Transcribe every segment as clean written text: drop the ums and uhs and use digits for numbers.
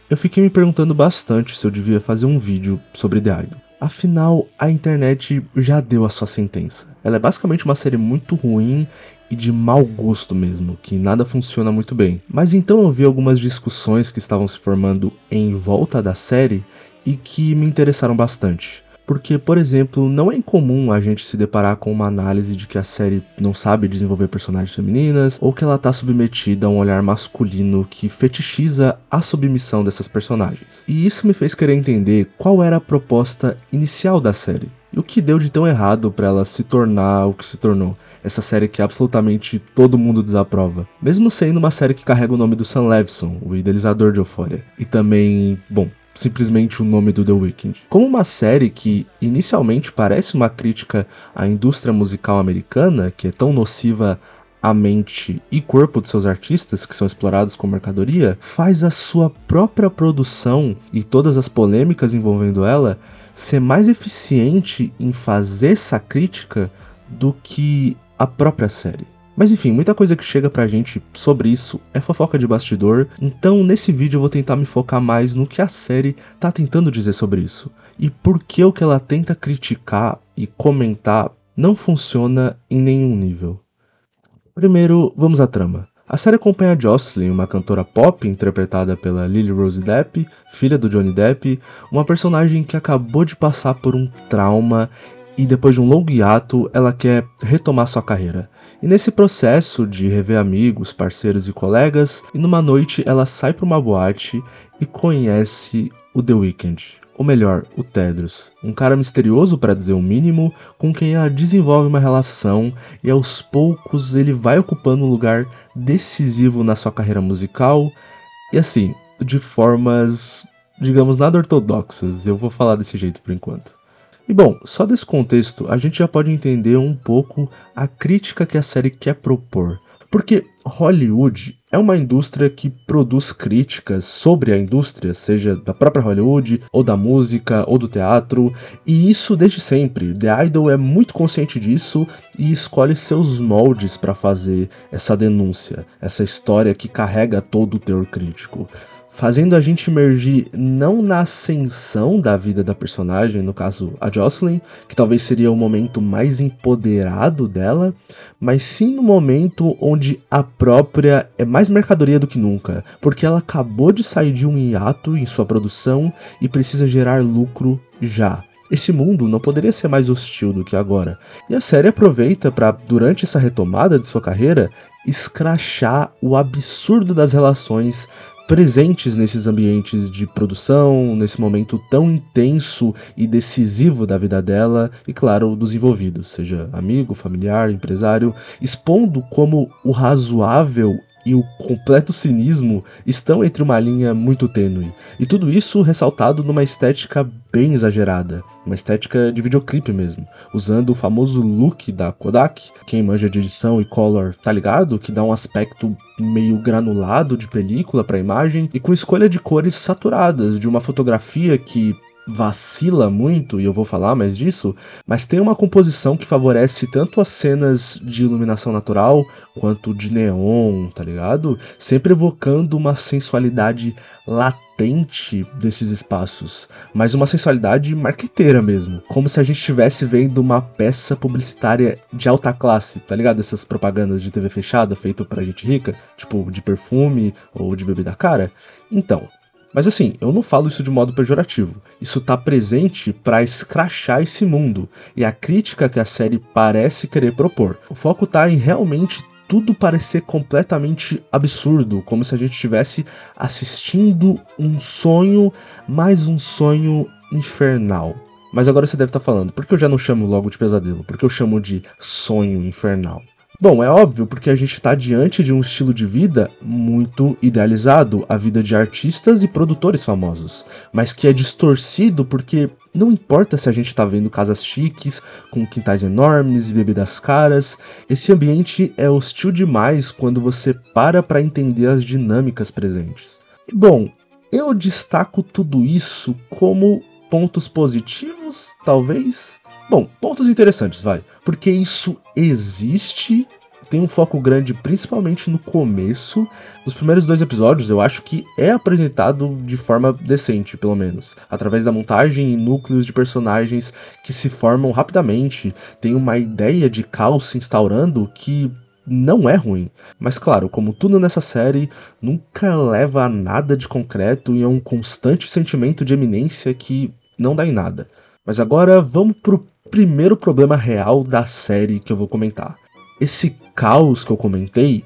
eu fiquei me perguntando bastante se eu devia fazer um vídeo sobre The Idol. Afinal, a internet já deu a sua sentença. Ela é basicamente uma série muito ruim e de mau gosto mesmo, que nada funciona muito bem. Mas então eu vi algumas discussões que estavam se formando em volta da série e que me interessaram bastante. Porque, por exemplo, não é incomum a gente se deparar com uma análise de que a série não sabe desenvolver personagens femininas ou que ela está submetida a um olhar masculino que fetichiza a submissão dessas personagens. E isso me fez querer entender qual era a proposta inicial da série. E o que deu de tão errado para ela se tornar o que se tornou. Essa série que absolutamente todo mundo desaprova. Mesmo sendo uma série que carrega o nome do Sam Levinson, o idealizador de Euphoria. E também, bom, simplesmente o nome do The Weeknd. Como uma série que inicialmente parece uma crítica à indústria musical americana, que é tão nociva à mente e corpo de seus artistas, que são explorados como mercadoria, faz a sua própria produção e todas as polêmicas envolvendo ela ser mais eficiente em fazer essa crítica do que a própria série. Mas enfim, muita coisa que chega pra gente sobre isso é fofoca de bastidor, então nesse vídeo eu vou tentar me focar mais no que a série tá tentando dizer sobre isso, e por que o que ela tenta criticar e comentar não funciona em nenhum nível. Primeiro, vamos à trama. A série acompanha a Jocelyn, uma cantora pop interpretada pela Lily Rose Depp, filha do Johnny Depp, uma personagem que acabou de passar por um trauma e depois de um longo hiato, ela quer retomar sua carreira. E nesse processo de rever amigos, parceiros e colegas, e numa noite ela sai para uma boate e conhece o The Weeknd. Ou melhor, o Tedros, um cara misterioso para dizer o mínimo, com quem ela desenvolve uma relação e aos poucos ele vai ocupando um lugar decisivo na sua carreira musical, e assim, de formas, digamos, nada ortodoxas, eu vou falar desse jeito por enquanto. E bom, só desse contexto a gente já pode entender um pouco a crítica que a série quer propor. Porque Hollywood é uma indústria que produz críticas sobre a indústria, seja da própria Hollywood, ou da música, ou do teatro, e isso desde sempre. The Idol é muito consciente disso e escolhe seus moldes para fazer essa denúncia, essa história que carrega todo o teor crítico, fazendo a gente emergir não na ascensão da vida da personagem, no caso a Jocelyn, que talvez seria o momento mais empoderado dela, mas sim no momento onde a própria é mais mercadoria do que nunca, porque ela acabou de sair de um hiato em sua produção e precisa gerar lucro já. Esse mundo não poderia ser mais hostil do que agora, e a série aproveita para, durante essa retomada de sua carreira, escrachar o absurdo das relações presentes nesses ambientes de produção, nesse momento tão intenso e decisivo da vida dela e, claro, dos envolvidos, seja amigo, familiar, empresário, expondo como o razoável e o completo cinismo estão entre uma linha muito tênue. E tudo isso ressaltado numa estética bem exagerada, uma estética de videoclipe mesmo, usando o famoso look da Kodak, quem manja de edição e color tá ligado, que dá um aspecto meio granulado de película para a imagem, e com escolha de cores saturadas, de uma fotografia que vacila muito, e eu vou falar mais disso, mas tem uma composição que favorece tanto as cenas de iluminação natural quanto de neon, tá ligado? Sempre evocando uma sensualidade latente desses espaços, mas uma sensualidade marqueteira mesmo, como se a gente estivesse vendo uma peça publicitária de alta classe, tá ligado? Essas propagandas de TV fechada feita pra gente rica, tipo de perfume ou de bebida cara. Então, mas assim, eu não falo isso de modo pejorativo, isso tá presente pra escrachar esse mundo, e a crítica que a série parece querer propor. O foco tá em realmente tudo parecer completamente absurdo, como se a gente estivesse assistindo um sonho, mais um sonho infernal. Mas agora você deve estar falando, por que eu já não chamo logo de pesadelo? Por que eu chamo de sonho infernal? Bom, é óbvio porque a gente está diante de um estilo de vida muito idealizado, a vida de artistas e produtores famosos, mas que é distorcido porque não importa se a gente está vendo casas chiques, com quintais enormes e bebidas caras, esse ambiente é hostil demais quando você para entender as dinâmicas presentes. E bom, eu destaco tudo isso como pontos positivos, talvez? Bom, pontos interessantes, vai. Porque isso existe, tem um foco grande principalmente no começo. Nos primeiros 2 episódios eu acho que é apresentado de forma decente, pelo menos, através da montagem e núcleos de personagens que se formam rapidamente, tem uma ideia de caos se instaurando que não é ruim, mas claro, como tudo nessa série, nunca leva a nada de concreto e é um constante sentimento de eminência que não dá em nada. Mas agora vamos pro primeiro problema real da série que eu vou comentar. Esse caos que eu comentei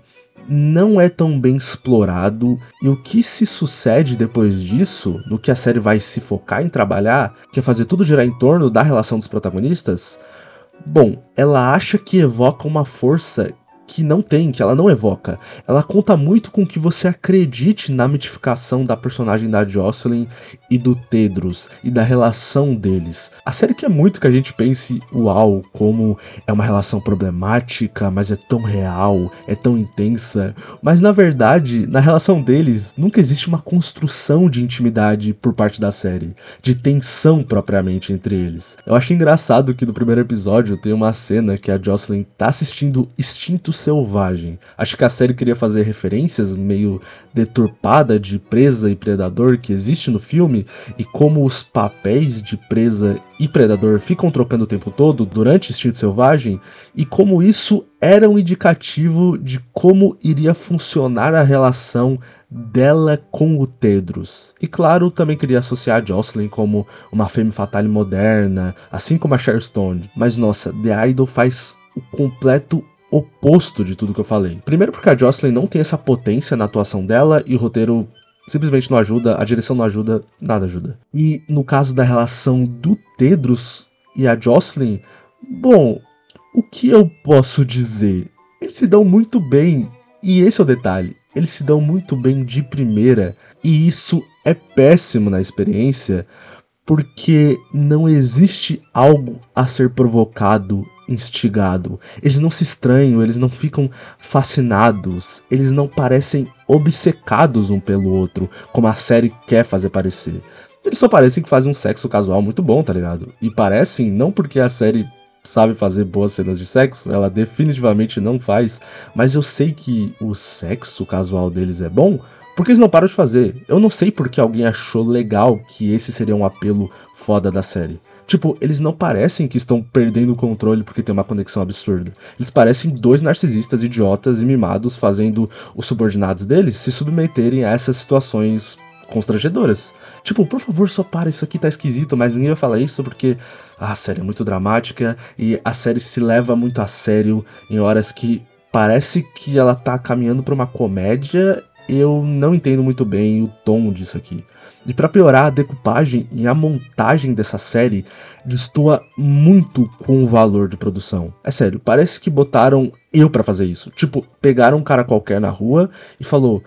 não é tão bem explorado, e o que se sucede depois disso, no que a série vai se focar em trabalhar, que é fazer tudo girar em torno da relação dos protagonistas, bom, ela acha que evoca uma força que não tem, que ela não evoca. Ela conta muito com que você acredite na mitificação da personagem da Jocelyn e do Tedros e da relação deles. A série quer muito que a gente pense, uau, como é uma relação problemática, mas é tão real, é tão intensa. Mas na verdade, na relação deles, nunca existe uma construção de intimidade por parte da série, de tensão propriamente entre eles. Eu acho engraçado que no primeiro episódio tem uma cena que a Jocelyn tá assistindo Instinto Selvagem. Acho que a série queria fazer referências meio deturpada de presa e predador que existe no filme, e como os papéis de presa e predador ficam trocando o tempo todo durante Instinto Selvagem, e como isso era um indicativo de como iria funcionar a relação dela com o Tedros. E claro, também queria associar a Jocelyn como uma femme fatale moderna, assim como a Sharon Stone. Mas nossa, The Idol faz o completo oposto de tudo que eu falei. Primeiro porque a Jocelyn não tem essa potência na atuação dela e o roteiro simplesmente não ajuda, a direção não ajuda, nada ajuda. E no caso da relação do Tedros e a Jocelyn, bom, o que eu posso dizer? Eles se dão muito bem, e esse é o detalhe, eles se dão muito bem de primeira, e isso é péssimo na experiência, porque não existe algo a ser provocado, instigado. Eles não se estranham, eles não ficam fascinados, eles não parecem obcecados um pelo outro, como a série quer fazer parecer. Eles só parecem que fazem um sexo casual muito bom, tá ligado? E parecem não porque a série sabe fazer boas cenas de sexo, ela definitivamente não faz, mas eu sei que o sexo casual deles é bom, porque eles não param de fazer. Eu não sei porque alguém achou legal que esse seria um apelo foda da série. Tipo, eles não parecem que estão perdendo o controle porque tem uma conexão absurda. Eles parecem 2 narcisistas idiotas e mimados fazendo os subordinados deles se submeterem a essas situações constrangedoras. Tipo, por favor, só para, isso aqui tá esquisito, mas ninguém vai falar isso porque a série é muito dramática e a série se leva muito a sério em horas que parece que ela tá caminhando pra uma comédia. Eu não entendo muito bem o tom disso aqui. E pra piorar, a decupagem e a montagem dessa série destoa muito com o valor de produção. É sério, parece que botaram eu pra fazer isso. Tipo, pegaram um cara qualquer na rua e falou: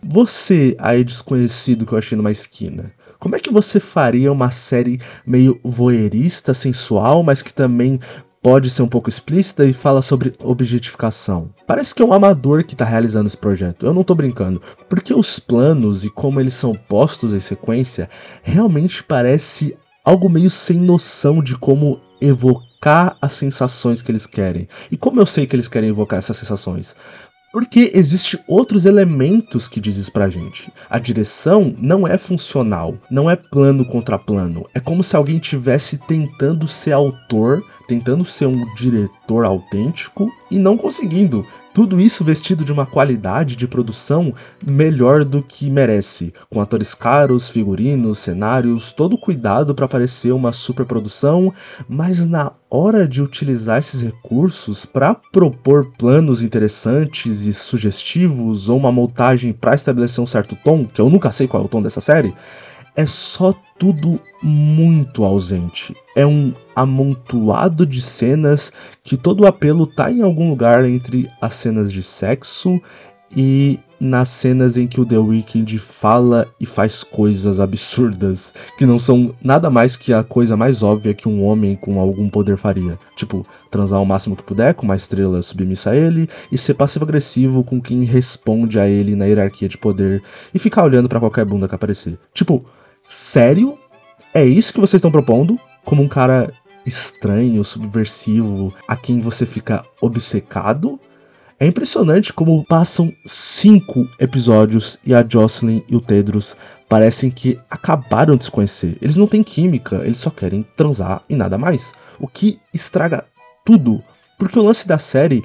você aí desconhecido que eu achei numa esquina, como é que você faria uma série meio voyeurista, sensual, mas que também pode ser um pouco explícita e fala sobre objetificação? Parece que é um amador que tá realizando esse projeto, eu não tô brincando, porque os planos e como eles são postos em sequência realmente parece algo meio sem noção de como evocar as sensações que eles querem. E como eu sei que eles querem evocar essas sensações? Porque existem outros elementos que diz isso pra gente. A direção não é funcional, não é plano contra plano. É como se alguém tivesse tentando ser autor, tentando ser um diretor autêntico e não conseguindo. Tudo isso vestido de uma qualidade de produção melhor do que merece, com atores caros, figurinos, cenários, todo cuidado para parecer uma superprodução, mas na hora de utilizar esses recursos para propor planos interessantes e sugestivos ou uma montagem para estabelecer um certo tom, que eu nunca sei qual é o tom dessa série, é só tudo muito ausente. É um amontoado de cenas que todo o apelo tá em algum lugar entre as cenas de sexo e nas cenas em que o The Weeknd fala e faz coisas absurdas, que não são nada mais que a coisa mais óbvia que um homem com algum poder faria. Tipo, transar o máximo que puder com uma estrela submissa a ele e ser passivo-agressivo com quem responde a ele na hierarquia de poder e ficar olhando pra qualquer bunda que aparecer. Tipo, sério? É isso que vocês estão propondo? Como um cara estranho, subversivo, a quem você fica obcecado. É impressionante como passam 5 episódios e a Jocelyn e o Tedros parecem que acabaram de se conhecer. Eles não têm química, eles só querem transar e nada mais. O que estraga tudo, porque o lance da série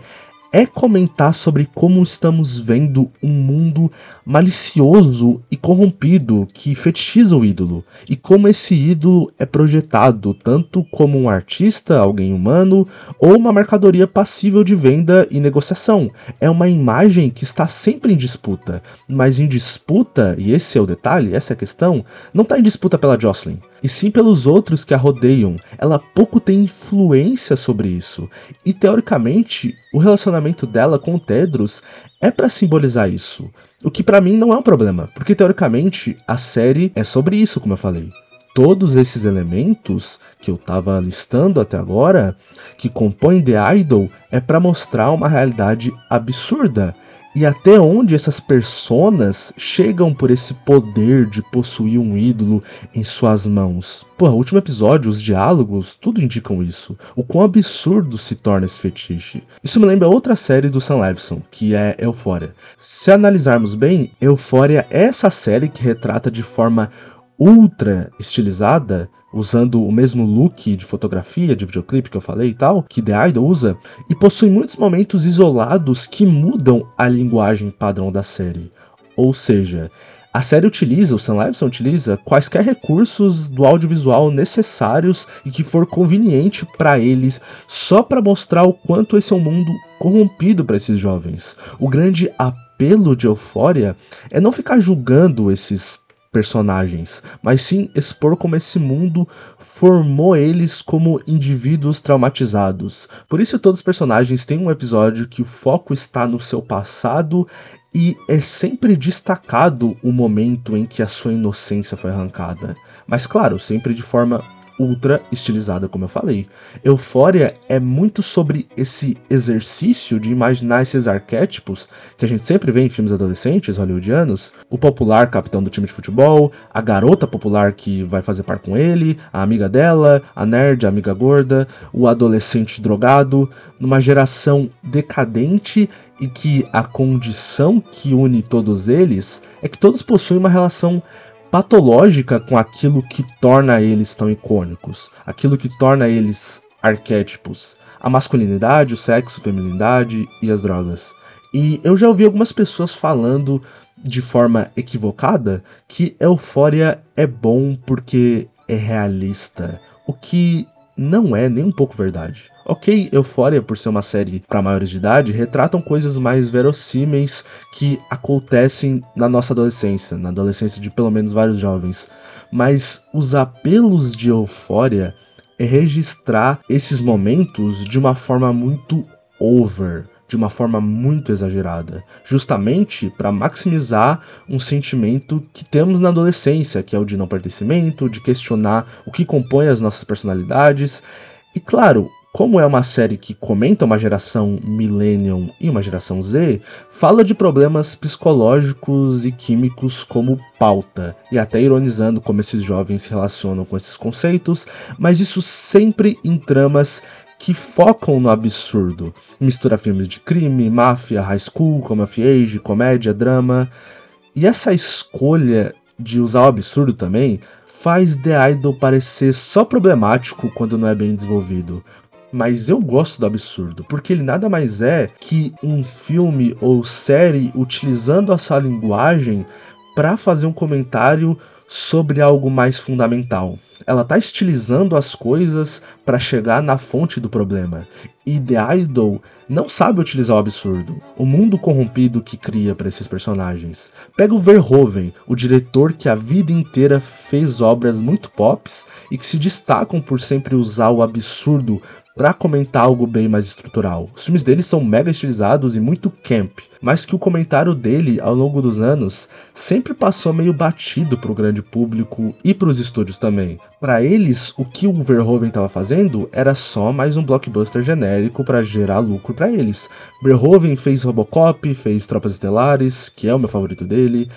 é comentar sobre como estamos vendo um mundo malicioso e corrompido que fetichiza o ídolo, e como esse ídolo é projetado tanto como um artista, alguém humano, ou uma mercadoria passível de venda e negociação. É uma imagem que está sempre em disputa, mas em disputa, e esse é o detalhe, essa é a questão, não está em disputa pela Jocelyn, e sim pelos outros que a rodeiam. Ela pouco tem influência sobre isso, e teoricamente o relacionamento dela com o Tedros é pra simbolizar isso, o que pra mim não é um problema, porque teoricamente a série é sobre isso, como eu falei. Todos esses elementos que eu tava listando até agora, que compõem The Idol, é pra mostrar uma realidade absurda. E até onde essas personas chegam por esse poder de possuir um ídolo em suas mãos. Pô, o último episódio, os diálogos, tudo indicam isso. O quão absurdo se torna esse fetiche. Isso me lembra outra série do Sam Levinson, que é Euphoria. Se analisarmos bem, Euphoria é essa série que retrata de forma ultra estilizada, usando o mesmo look de fotografia, de videoclipe que eu falei e tal, que The Idol usa, e possui muitos momentos isolados que mudam a linguagem padrão da série. Ou seja, a série utiliza, o Sam Levinson utiliza, quaisquer recursos do audiovisual necessários e que for conveniente para eles, só para mostrar o quanto esse é um mundo corrompido para esses jovens. O grande apelo de Euphoria é não ficar julgando esses personagens, mas sim expor como esse mundo formou eles como indivíduos traumatizados. Por isso todos os personagens têm um episódio que o foco está no seu passado e é sempre destacado o momento em que a sua inocência foi arrancada. Mas claro, sempre de forma ultra estilizada, como eu falei. Euphoria é muito sobre esse exercício de imaginar esses arquétipos que a gente sempre vê em filmes adolescentes hollywoodianos. O popular capitão do time de futebol, a garota popular que vai fazer par com ele, a amiga dela, a nerd, a amiga gorda, o adolescente drogado, numa geração decadente e que a condição que une todos eles é que todos possuem uma relação patológica com aquilo que torna eles tão icônicos, aquilo que torna eles arquétipos, a masculinidade, o sexo, a feminilidade e as drogas. E eu já ouvi algumas pessoas falando de forma equivocada que Euphoria é bom porque é realista, o que não é nem um pouco verdade. Ok, Euphoria, por ser uma série para maiores de idade, retratam coisas mais verossímeis que acontecem na nossa adolescência, na adolescência de pelo menos vários jovens. Mas os apelos de Euphoria é registrar esses momentos de uma forma muito over, de uma forma muito exagerada, justamente para maximizar um sentimento que temos na adolescência, que é o de não pertencimento, de questionar o que compõe as nossas personalidades. E claro, como é uma série que comenta uma geração millennial e uma geração Z, fala de problemas psicológicos e químicos como pauta, e até ironizando como esses jovens se relacionam com esses conceitos, mas isso sempre em tramas que focam no absurdo. Mistura filmes de crime, máfia, high school, come of age, comédia, drama. E essa escolha de usar o absurdo também faz The Idol parecer só problemático quando não é bem desenvolvido. Mas eu gosto do absurdo, porque ele nada mais é que um filme ou série utilizando a sua linguagem para fazer um comentário sobre algo mais fundamental. Ela tá estilizando as coisas para chegar na fonte do problema. E The Idol não sabe utilizar o absurdo, o mundo corrompido que cria para esses personagens. Pega o Verhoeven, o diretor que a vida inteira fez obras muito pops e que se destacam por sempre usar o absurdo para comentar algo bem mais estrutural. Os filmes dele são mega estilizados e muito camp, mas que o comentário dele ao longo dos anos sempre passou meio batido pro grande público e pros estúdios também. Para eles, o que o Verhoeven estava fazendo era só mais um blockbuster genérico para gerar lucro para eles. Verhoeven fez Robocop, fez Tropas Estelares, que é o meu favorito dele,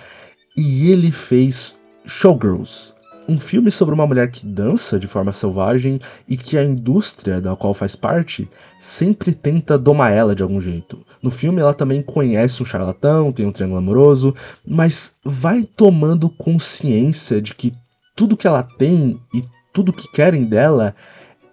e ele fez Showgirls. um filme sobre uma mulher que dança de forma selvagem e que a indústria da qual faz parte sempre tenta domar ela de algum jeito. No filme ela também conhece um charlatão, tem um triângulo amoroso, mas vai tomando consciência de que tudo que ela tem e tudo que querem dela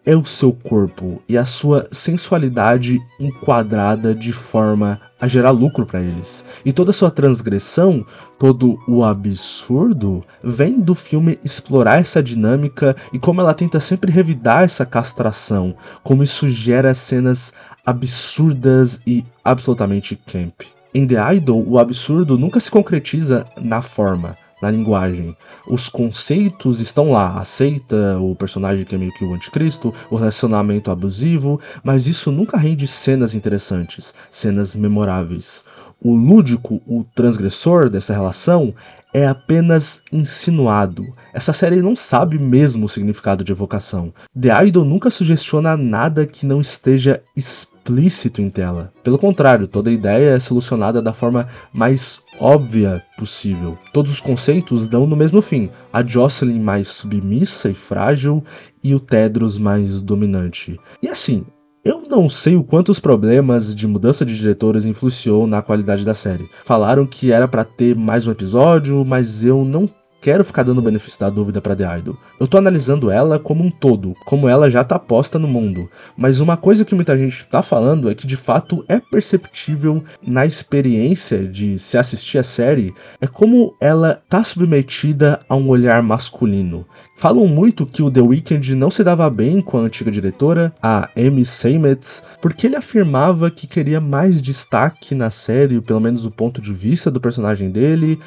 é o seu corpo e a sua sensualidade enquadrada de forma a gerar lucro para eles. E toda a sua transgressão, todo o absurdo, vem do filme explorar essa dinâmica e como ela tenta sempre revidar essa castração, como isso gera cenas absurdas e absolutamente camp. Em The Idol, o absurdo nunca se concretiza na forma, na linguagem. Os conceitos estão lá, aceita o personagem que é meio que o anticristo, o relacionamento abusivo, mas isso nunca rende cenas interessantes, cenas memoráveis. O lúdico, o transgressor dessa relação, é apenas insinuado. Essa série não sabe mesmo o significado de evocação. The Idol nunca sugestiona nada que não esteja explícito em tela. Pelo contrário, toda a ideia é solucionada da forma mais óbvia possível. Todos os conceitos dão no mesmo fim. A Jocelyn mais submissa e frágil e o Tedros mais dominante. E assim, eu não sei o quanto os problemas de mudança de diretores influenciou na qualidade da série. Falaram que era pra ter mais um episódio, mas eu não quero ficar dando o benefício da dúvida pra The Idol. Eu tô analisando ela como um todo, como ela já tá posta no mundo. Mas uma coisa que muita gente tá falando é que de fato é perceptível na experiência de se assistir a série, é como ela tá submetida a um olhar masculino. Falam muito que o The Weeknd não se dava bem com a antiga diretora, a Amy Seimetz, porque ele afirmava que queria mais destaque na série, pelo menos do ponto de vista do personagem dele,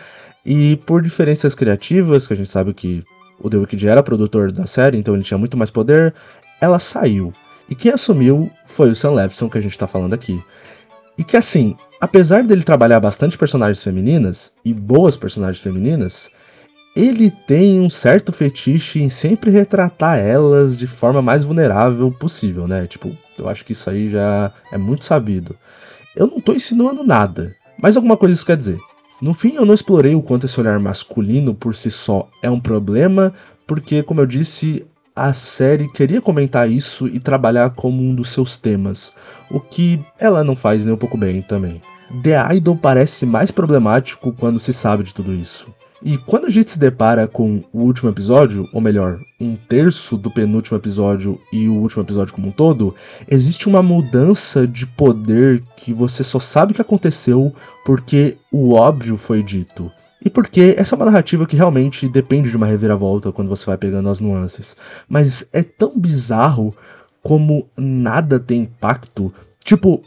e por diferenças criativas, que a gente sabe que o The Weeknd era produtor da série, então ele tinha muito mais poder, ela saiu. E quem assumiu foi o Sam Levinson, que a gente tá falando aqui. E que assim, apesar dele trabalhar bastante personagens femininas, e boas personagens femininas, ele tem um certo fetiche em sempre retratar elas de forma mais vulnerável possível, né? Tipo, eu acho que isso aí já é muito sabido. Eu não tô insinuando nada, mas alguma coisa isso quer dizer. No fim, eu não explorei o quanto esse olhar masculino por si só é um problema, porque, como eu disse, a série queria comentar isso e trabalhar como um dos seus temas, o que ela não faz nem um pouco bem também. The Idol parece mais problemático quando se sabe de tudo isso. E quando a gente se depara com o último episódio, ou melhor, um terço do penúltimo episódio e o último episódio como um todo, existe uma mudança de poder que você só sabe que aconteceu porque o óbvio foi dito. E porque essa é uma narrativa que realmente depende de uma reviravolta quando você vai pegando as nuances. Mas é tão bizarro como nada tem impacto. Tipo,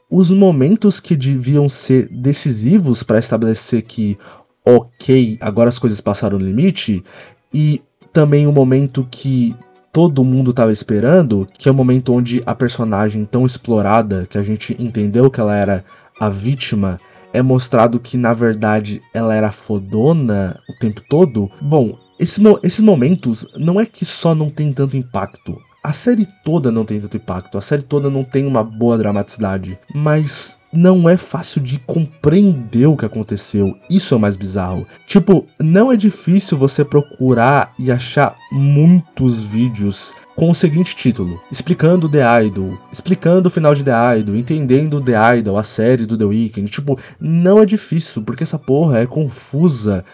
os momentos que deviam ser decisivos para estabelecer que ok, agora as coisas passaram no limite, e também o momento que todo mundo estava esperando, que é o momento onde a personagem tão explorada, que a gente entendeu que ela era a vítima, é mostrado que na verdade ela era fodona o tempo todo. Bom, esses momentos não é que só não tem tanto impacto. A série toda não tem tanto impacto, a série toda não tem uma boa dramaticidade, mas não é fácil de compreender o que aconteceu, isso é o mais bizarro. Tipo, não é difícil você procurar e achar muitos vídeos com o seguinte título: explicando The Idol, explicando o final de The Idol, entendendo The Idol, a série do The Weeknd. Tipo, não é difícil, porque essa porra é confusa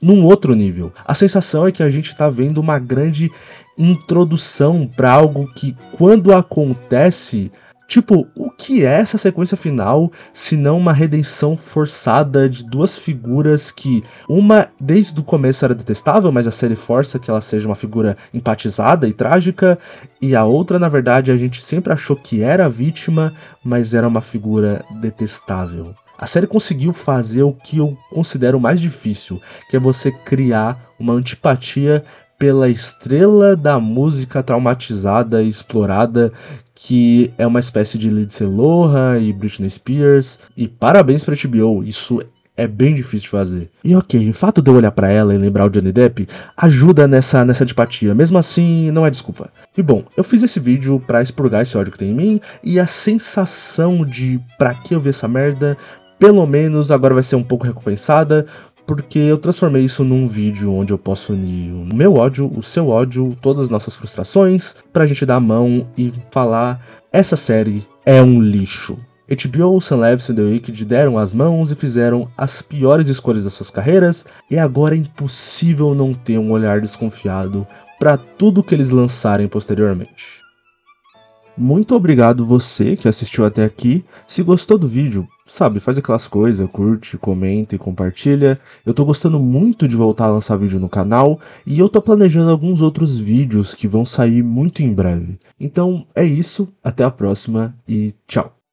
num outro nível. A sensação é que a gente tá vendo uma grande introdução pra algo que, quando acontece, tipo, o que é essa sequência final, se não uma redenção forçada de duas figuras que, uma desde o começo era detestável, mas a série força que ela seja uma figura empatizada e trágica, e a outra, na verdade, a gente sempre achou que era a vítima, mas era uma figura detestável. A série conseguiu fazer o que eu considero mais difícil, que é você criar uma antipatia pela estrela da música traumatizada e explorada, que é uma espécie de Lindsay Lohan e Britney Spears. E parabéns pra HBO, isso é bem difícil de fazer. E ok, o fato de eu olhar pra ela e lembrar o Johnny Depp ajuda nessa antipatia, mesmo assim não é desculpa. E bom, eu fiz esse vídeo pra expurgar esse ódio que tem em mim, e a sensação de pra que eu ver essa merda, pelo menos agora vai ser um pouco recompensada, porque eu transformei isso num vídeo onde eu posso unir o meu ódio, o seu ódio, todas as nossas frustrações, pra gente dar a mão e falar: essa série é um lixo. HBO, Sam Levinson e The Wicked deram as mãos e fizeram as piores escolhas das suas carreiras, e agora é impossível não ter um olhar desconfiado para tudo que eles lançarem posteriormente. Muito obrigado você que assistiu até aqui. Se gostou do vídeo, sabe, faz aquelas coisas, curte, comenta e compartilha. Eu tô gostando muito de voltar a lançar vídeo no canal e eu tô planejando alguns outros vídeos que vão sair muito em breve. Então é isso, até a próxima e tchau!